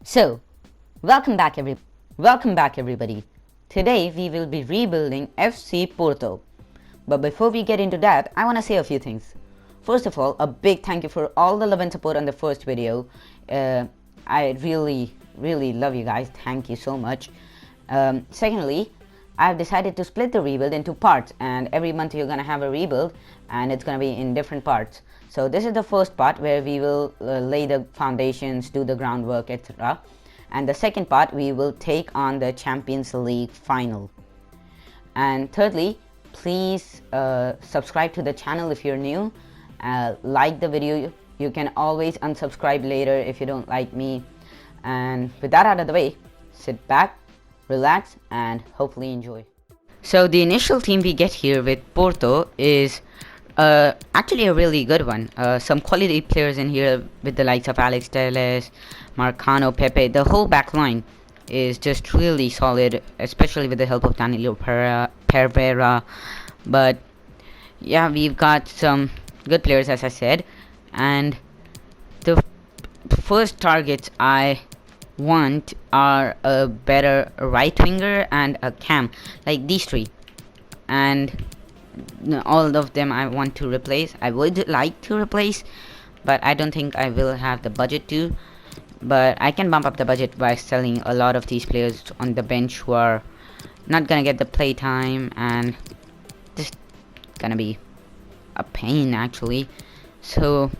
So, welcome back everybody. Today we will be rebuilding FC Porto. But before we get into that, I want to say a few things. First of all, a big thank you for all the love and support on the first video. I really love you guys. Thank you so much. Secondly, I've decided to split the rebuild into parts, and every month you're gonna have a rebuild and it's gonna be in different parts. So this is the first part where we will lay the foundations, do the groundwork, etc. And the second part we will take on the Champions League final. And thirdly, please subscribe to the channel if you're new. Like the video. You can always unsubscribe later if you don't like me. And with that out of the way, sit back, relax, and hopefully enjoy. So the initial team we get here with Porto is actually a really good one. Some quality players in here with the likes of Alex Telles, Marcano, Pepe. The whole back line is just really solid, especially with the help of Danilo Pereira. But yeah, we've got some good players, as I said. And the first targets I want are a better right winger and a cam, like these three. And all of them I want to replace. I would like to replace, but I don't think I will have the budget to. But I can bump up the budget by selling a lot of these players on the bench who are not gonna get the play time and just gonna be a pain actually. So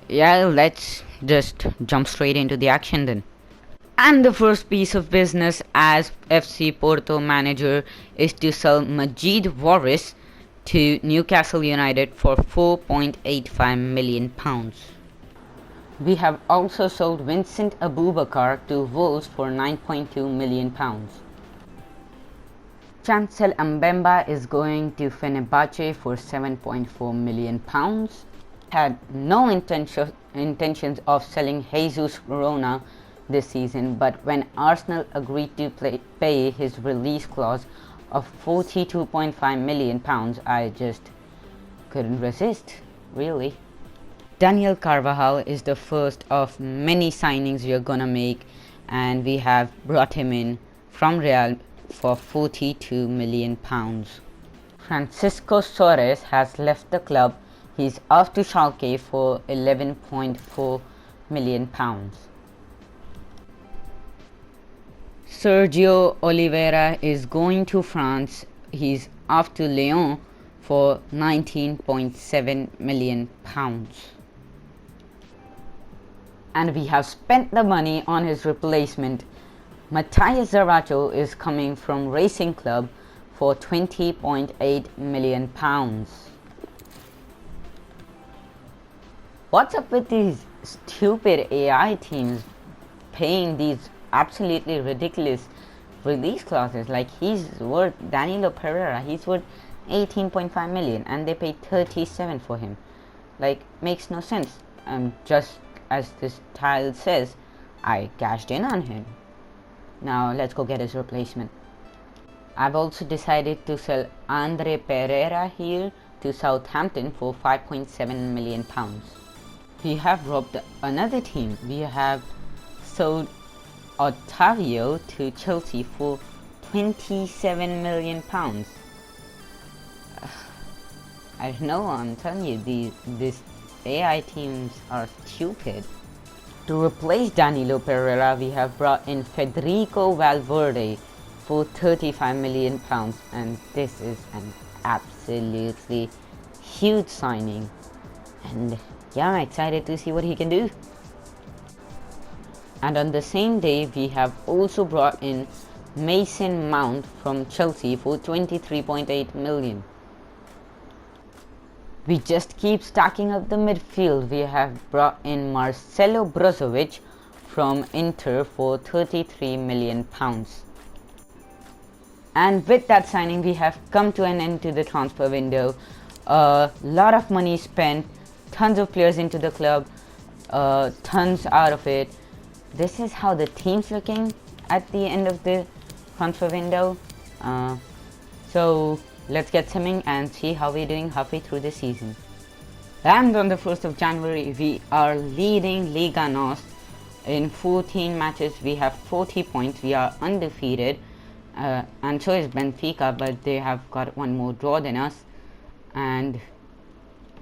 yeah, let's just jump straight into the action then. And the first piece of business as FC Porto manager is to sell Majid Waris to Newcastle United for £4.85 million. We have also sold Vincent Abubakar to Wolves for £9.2 million. Chancel Mbemba is going to Fenerbahce for £7.4 million. Had no intentions of selling Jesus Corona this season, but when Arsenal agreed to pay his release clause of £42.5 million, I just couldn't resist, really. Daniel Carvajal is the first of many signings we are gonna make, and we have brought him in from Real for £42 million. Francisco Soares has left the club. He's off to Schalke for £11.4 million. Sergio Oliveira is going to France. He's off to Lyon for £19.7 million. And we have spent the money on his replacement. Matthias Zaracho is coming from Racing Club for £20.8 million. What's up with these stupid AI teams paying these absolutely ridiculous release clauses? Like, he's worth Danilo Pereira, he's worth 18.5 million and they paid 37 for him. Like, makes no sense. Just as this title says, I cashed in on him. Now let's go get his replacement. I've also decided to sell Andre Pereira here to Southampton for £5.7 million. We have robbed another team. We have sold Otavio to Chelsea for £27 million. I don't know, I'm telling you, these AI teams are stupid. To replace Danilo Pereira, we have brought in Federico Valverde for £35 million, and this is an absolutely huge signing. And yeah, I'm excited to see what he can do. And on the same day, we have also brought in Mason Mount from Chelsea for £23.8 million. We just keep stacking up the midfield. We have brought in Marcelo Brozovic from Inter for £33 million. And with that signing, we have come to an end to the transfer window. A lot of money spent, tons of players into the club, tons out of it. This is how the team's looking at the end of the transfer window. So let's get simming and see how we're doing halfway through the season. And on the 1st of January, we are leading Liga NOS In 14 matches, we have 40 points. We are undefeated, and so is Benfica, but they have got one more draw than us. And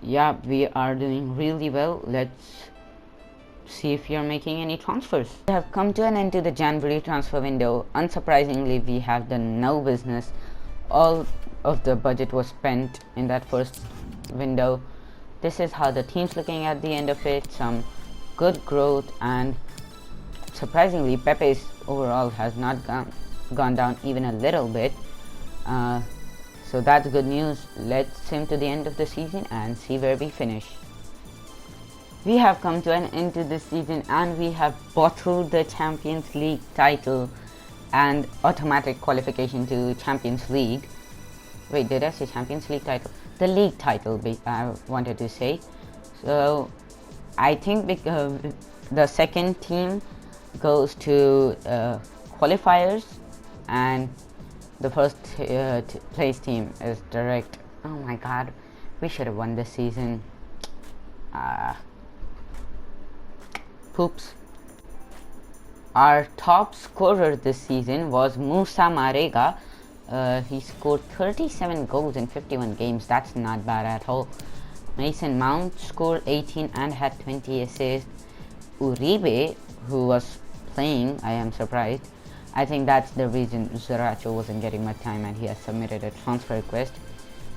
yeah, we are doing really well. Let's see if you're making any transfers. We have come to an end to the January transfer window. Unsurprisingly, we have done no business. All of the budget was spent in that first window. This is how the team's looking at the end of it. Some good growth, and surprisingly Pepe's overall has not gone down even a little bit, so that's good news. Let's sim to the end of the season and see where we finish. We have come to an end to this season and we have bottled the Champions League title and automatic qualification to Champions League. Wait, did I say Champions League title? The league title, I wanted to say. So I think the second team goes to qualifiers and the first place team is direct. Oh my god, we should have won this season. Poops. Our top scorer this season was Musa Marega. He scored 37 goals in 51 games. That's not bad at all. Mason Mount scored 18 and had 20 assists. Uribe, who was playing, I am surprised. I think that's the reason Zaracho wasn't getting much time and he has submitted a transfer request,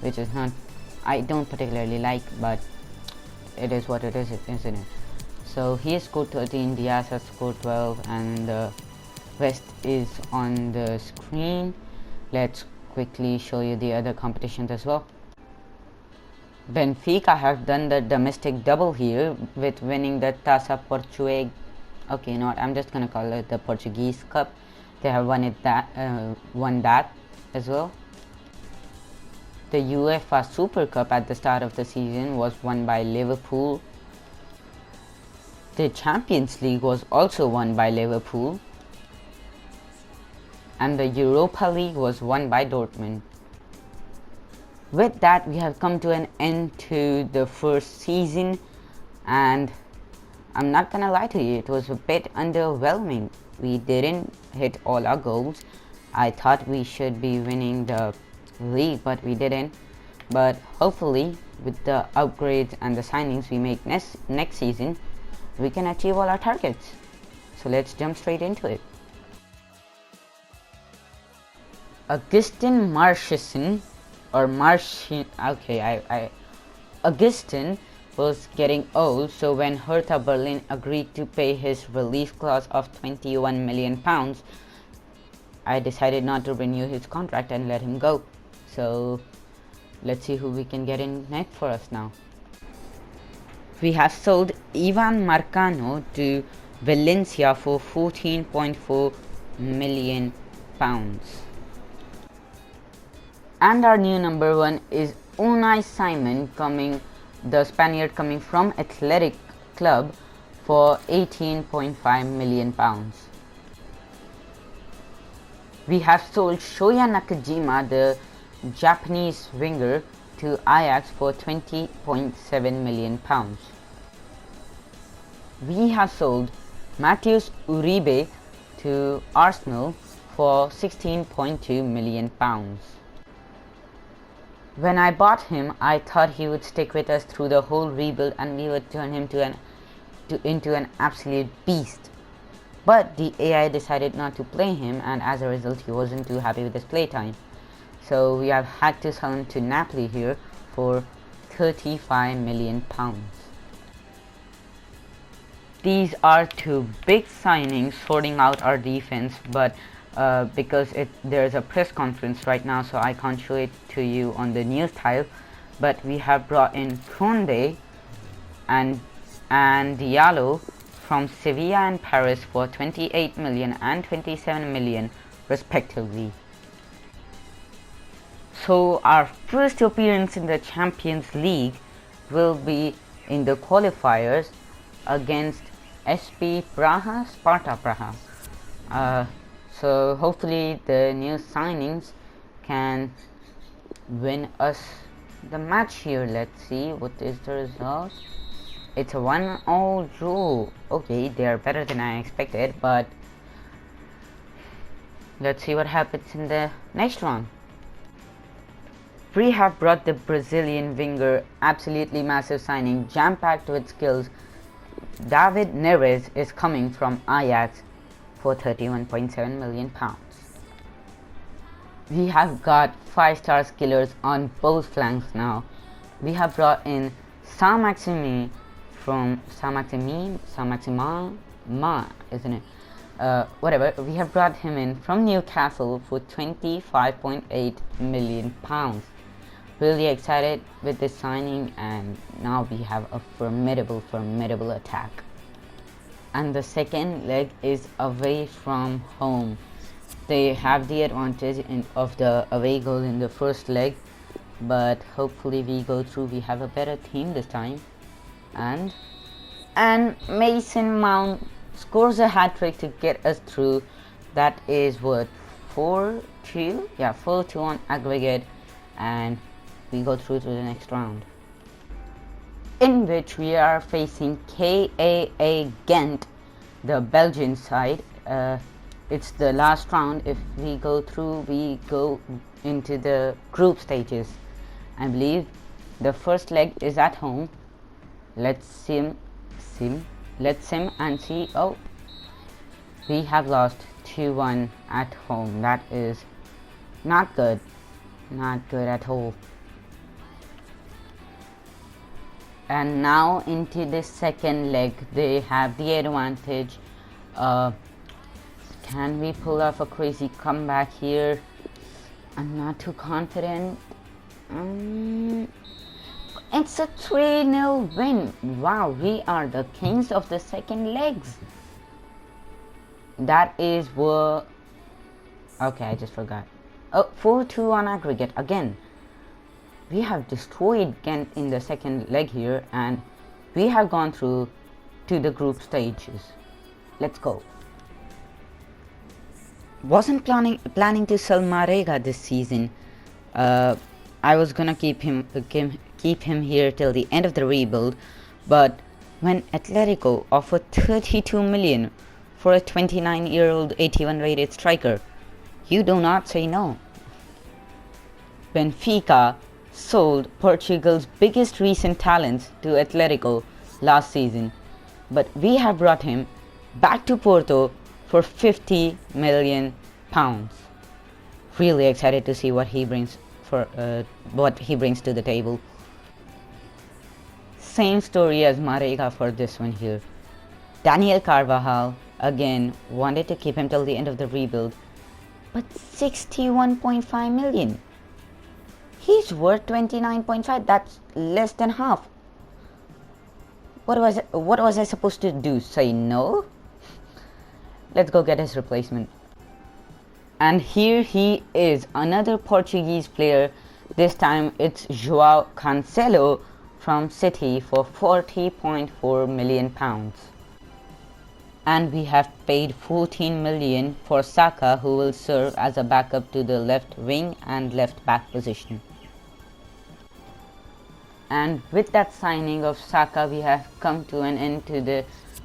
which is not, I don't particularly like, but it is what it is, isn't it? So he has scored 13, Diaz has scored 12, and the rest is on the screen. Let's quickly show you the other competitions as well. Benfica have done the domestic double here with winning the Taça Portuguesa. Okay, not. I'm just gonna call it the Portuguese Cup. They have won that as well. The UEFA Super Cup at the start of the season was won by Liverpool. The Champions League was also won by Liverpool. And the Europa League was won by Dortmund. With that, we have come to an end to the first season, and I'm not gonna lie to you, it was a bit underwhelming. We didn't hit all our goals. I thought we should be winning the league, but we didn't. But hopefully, with the upgrades and the signings we make next season, we can achieve all our targets. So let's jump straight into it. Augustin Marchesson, or Martian, okay, Augustin was getting old, so when Hertha Berlin agreed to pay his release clause of £21 million, I decided not to renew his contract and let him go. So let's see who we can get in net for us now. We have sold Ivan Marcano to Valencia for £14.4 million. And our new number one is Unai Simon, the Spaniard coming from Athletic Club for £18.5 million. We have sold Shoya Nakajima, the Japanese winger, to Ajax for £20.7 million. We have sold Matheus Uribe to Arsenal for £16.2 million. When I bought him, I thought he would stick with us through the whole rebuild and we would turn him into an absolute beast. But the AI decided not to play him, and as a result he wasn't too happy with his playtime. So we have had to sell him to Napoli here for £35 million. These are two big signings sorting out our defense, but because there's a press conference right now, so I can't show it to you on the news tile. But we have brought in Conde and Diallo from Sevilla and Paris for 28 million and 27 million respectively. So our first appearance in the Champions League will be in the qualifiers against Sparta Praha. So hopefully the new signings can win us the match here. Let's see what is the result. It's a 1-0 draw. Okay, they are better than I expected, but let's see what happens in the next round. We have brought the Brazilian winger, absolutely massive signing, jam-packed with skills. David Neres is coming from Ajax for £31.7 million. We have got 5-star skillers on both flanks now. We have brought in Saint-Maximin from Saint-Maximin, isn't it? Whatever. We have brought him in from Newcastle for £25.8 million. Really excited with this signing, and now we have a formidable attack. And the second leg is away from home. They have the advantage of the away goal in the first leg, but hopefully we go through. We have a better team this time, and Mason Mount scores a hat-trick to get us through. That is what, 4-2? Yeah, 4-2 on aggregate, and we go through to the next round, in which we are facing KAA Ghent, the Belgian side. It's the last round. If we go through, we go into the group stages. I believe the first leg is at home. Let's sim and see. Oh, we have lost 2-1 at home. That is not good at all. And now into the second leg, they have the advantage. Can we pull off a crazy comeback here? I'm not too confident. It's a 3-0 win. Wow, we are the kings of the second legs. That is what... Okay, I just forgot. Oh, 4-2 on aggregate again. We have destroyed Ghent in the second leg here, and we have gone through to the group stages. Let's go. Wasn't planning to sell Marega this season. I was gonna keep him here till the end of the rebuild, but when Atletico offered 32 million for a 29-year-old 81 rated striker, you do not say no. Benfica sold Portugal's biggest recent talents to Atletico last season, but we have brought him back to Porto for £50 million. Really excited to see what he brings to the table. Same story as Marega for this one here. Daniel Carvajal again wanted to keep him till the end of the rebuild, but 61.5 million. He's worth 29.5. That's less than half. What was I supposed to do? Say no? Let's go get his replacement. And here he is, another Portuguese player. This time it's João Cancelo from City for £40.4 million. And we have paid 14 million for Saka, who will serve as a backup to the left wing and left back position. And with that signing of Saka, we have come to an end to the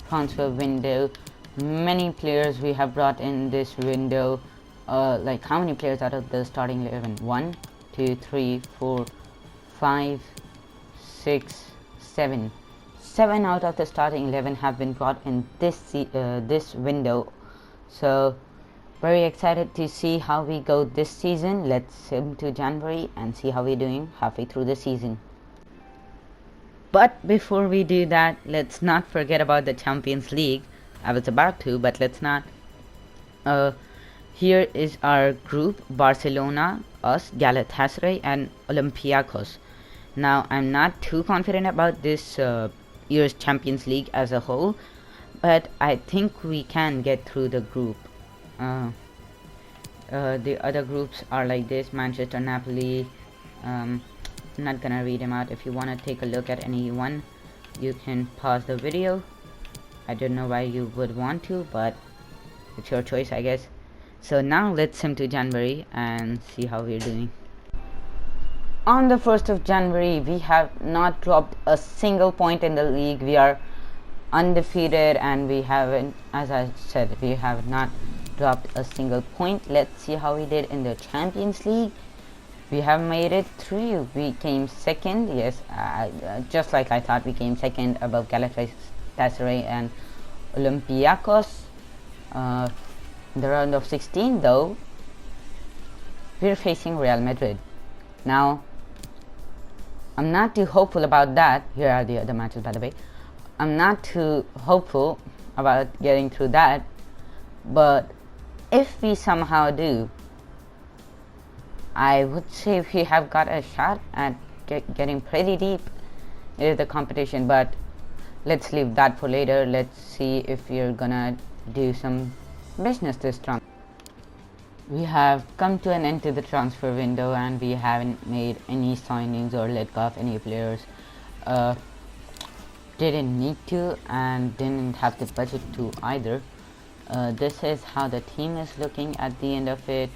transfer window. Many players we have brought in this window. Like how many players out of the starting 11? 1, 2, 3, 4, 5, 6, 7. 7 out of the starting 11 have been brought in this window. So very excited to see how we go this season. Let's sim to January and see how we're doing halfway through the season. But before we do that, let's not forget about the Champions League. I was about to, but let's not. Here is our group: Barcelona, us, Galatasaray and Olympiacos. Now I'm not too confident about this year's Champions League as a whole, but I think we can get through the group. The other groups are like this: Manchester, Napoli. I'm not gonna read them out. If you want to take a look at any one, you can pause the video. I don't know why you would want to, but it's your choice, I guess. So now let's sim to January and see how we're doing. On the 1st of January, we have not dropped a single point in the league. We are undefeated, and we haven't, as I said, we have not dropped a single point. Let's see how we did in the Champions League. We have made it through. We came second, yes, just like I thought. We came second above Galatasaray and Olympiacos. In the round of 16, though, we're facing Real Madrid. Now, I'm not too hopeful about that. Here are the other matches, by the way. I'm not too hopeful about getting through that, but if we somehow do, I would say we have got a shot at getting pretty deep into the competition, but let's leave that for later. Let's see if we're gonna do some business this time. We have come to an end to the transfer window, and we haven't made any signings or let go of any players. Didn't need to and didn't have the budget to either. This is how the team is looking at the end of it.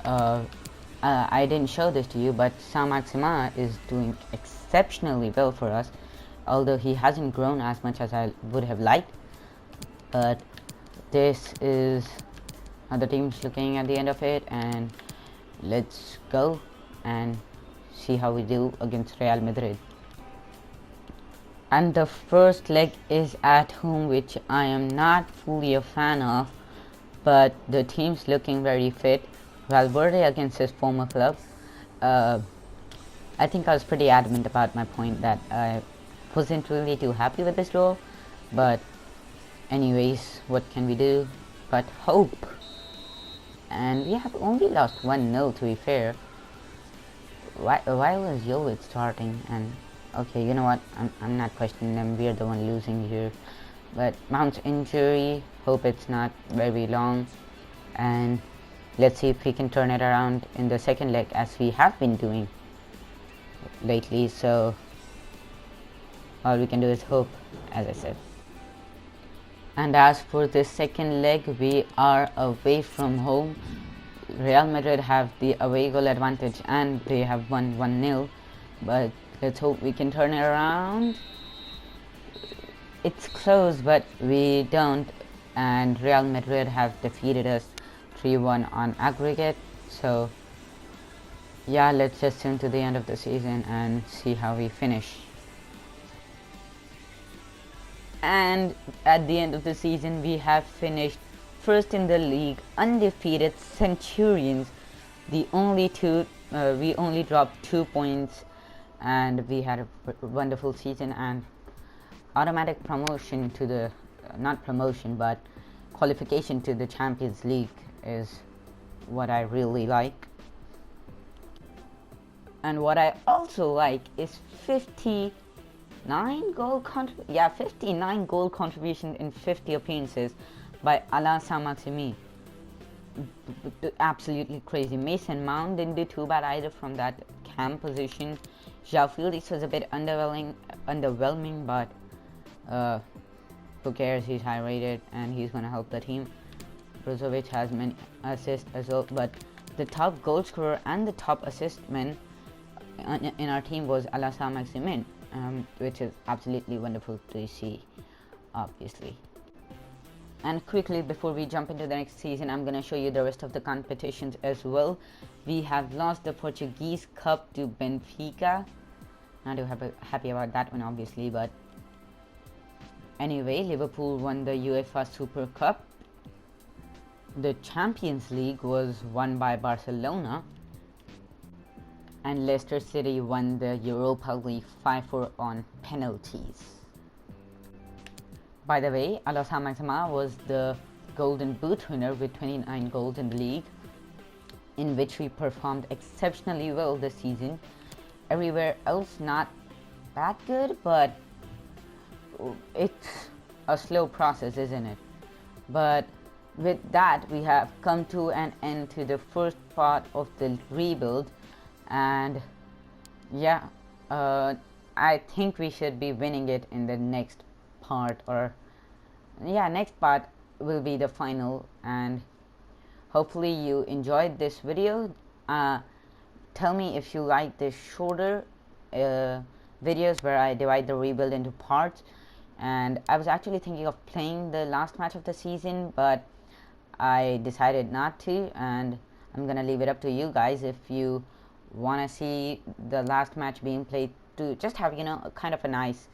I didn't show this to you, but Saint-Maximin is doing exceptionally well for us, although he hasn't grown as much as I would have liked. But this is how the team's looking at the end of it, and let's go and see how we do against Real Madrid. And the first leg is at home, which I am not fully a fan of, but the team's looking very fit. Valverde against his former club. I think I was pretty adamant about my point that I wasn't really too happy with this draw, but anyways, what can we do but hope? And we have only lost 1-0, to be fair. Why was Jovic starting? And okay, you know what, I'm not questioning them, we're the one losing here. But Mount's injury, hope it's not very long, and let's see if we can turn it around in the second leg, as we have been doing lately. So all we can do is hope, as I said. And as for the second leg, we are away from home. Real Madrid have the away goal advantage, and they have won 1-0, but let's hope we can turn it around. It's close, but we don't, and Real Madrid have defeated us 3-1 on aggregate. So yeah, let's just tune to the end of the season and see how we finish. And at the end of the season, we have finished first in the league, undefeated Centurions. We only dropped 2 points, and we had a wonderful season and automatic promotion to the not promotion but qualification to the Champions League is what I really like. And what I also like is 59 goal contributions in 50 appearances by Alain Saint-Maximin. Absolutely crazy. Mason Mount didn't do too bad either from that cam position. João Felix was a bit underwhelming, but who cares, he's high rated and he's gonna help the team. Brozovic has many assists as well, but the top goal scorer and the top assist man in our team was Alain Saint-Maximin, which is absolutely wonderful to see, obviously. And quickly, before we jump into the next season, I'm gonna show you the rest of the competitions as well. We have lost the Portuguese Cup to Benfica. Not too happy about that one, obviously, but anyway, Liverpool won the UEFA Super Cup. The Champions League was won by Barcelona, and Leicester City won the Europa League 5-4 on penalties. By the way, Alain Saint-Maximin was the Golden Boot winner with 29 goals in the league, in which we performed exceptionally well this season. Everywhere else not that good, but it's a slow process, isn't it? But with that, we have come to an end to the first part of the rebuild, and yeah, I think we should be winning it in the next part, or yeah, next part will be the final. And hopefully you enjoyed this video. tell me if you like the shorter videos where I divide the rebuild into parts. And I was actually thinking of playing the last match of the season, but I decided not to, and I'm gonna leave it up to you guys if you want to see the last match being played, to just have, you know, a kind of a nice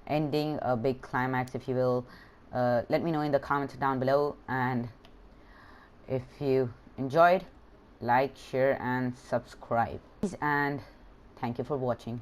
ending, a big climax if you will. Let me know in the comments down below, and if you enjoyed, like, share and subscribe, and thank you for watching.